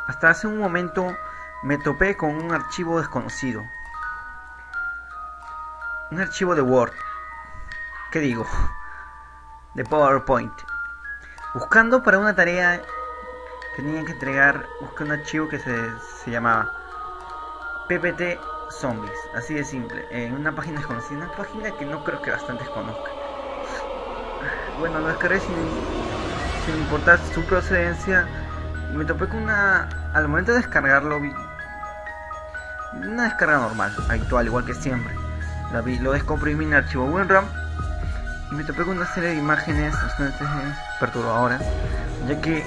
Hasta hace un momento me topé con un archivo desconocido. Un archivo de Word. ¿Qué digo? De PowerPoint. Buscando para una tarea tenía que entregar, busqué un archivo que se llamaba PPT Zombies, así de simple, en una página desconocida, una página que no creo que bastantes conozcan. Bueno, lo descargué sin importar su procedencia y me topé con al momento de descargarlo vi una descarga normal, habitual, igual que siempre. Lo descomprimí en el archivo WinRAR y me topé con una serie de imágenes bastante perturbadoras, ya que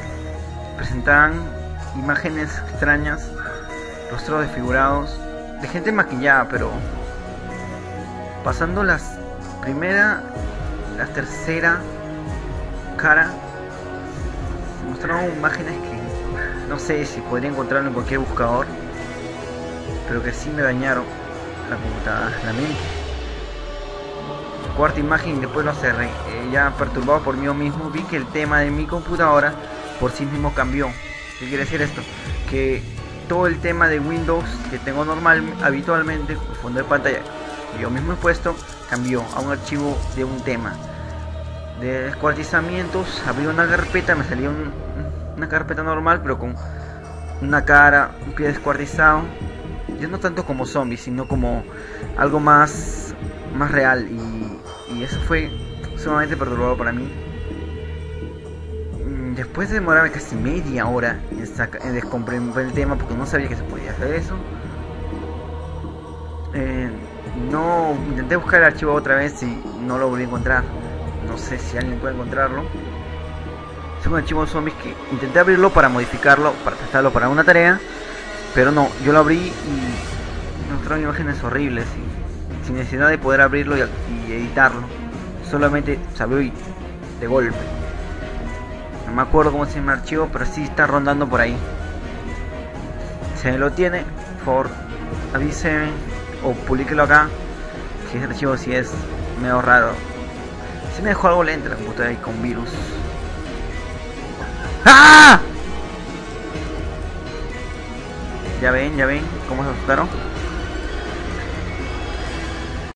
presentaban imágenes extrañas, rostros desfigurados, de gente maquillada, pero pasando la tercera cara, se mostraron imágenes que no sé si podría encontrarlo en cualquier buscador, pero que sí me dañaron la computadora, la mente. Cuarta imagen y después lo cerré. Ya perturbado por mí mismo, vi que el tema de mi computadora por sí mismo cambió. ¿Qué quiere decir esto? Que todo el tema de Windows que tengo habitualmente, el fondo de pantalla que yo mismo he puesto, cambió a un archivo de un tema. De descuartizamientos, abrí una carpeta, me salió una carpeta normal, pero con una cara, un pie descuartizado. Ya no tanto como zombies, sino como algo más real, y eso fue sumamente perturbador para mí. Después de demorarme casi media hora en descomprimir el tema, porque no sabía que se podía hacer eso, no intenté buscar el archivo otra vez y no lo volví a encontrar. No sé si alguien puede encontrarlo. Es un archivo de zombies que intenté abrirlo para modificarlo, para testarlo para una tarea, pero no, yo lo abrí y me mostraron imágenes horribles y sin necesidad de poder abrirlo y editarlo. Solamente se abrió de golpe. No me acuerdo cómo se llama el archivo, pero sí está rondando por ahí. Si lo tiene, por favor avíseme o publíquelo acá, que ese archivo sí es medio raro. Sí me dejó algo lenta la computadora y con virus. ¡Ah! Ya ven cómo se asustaron.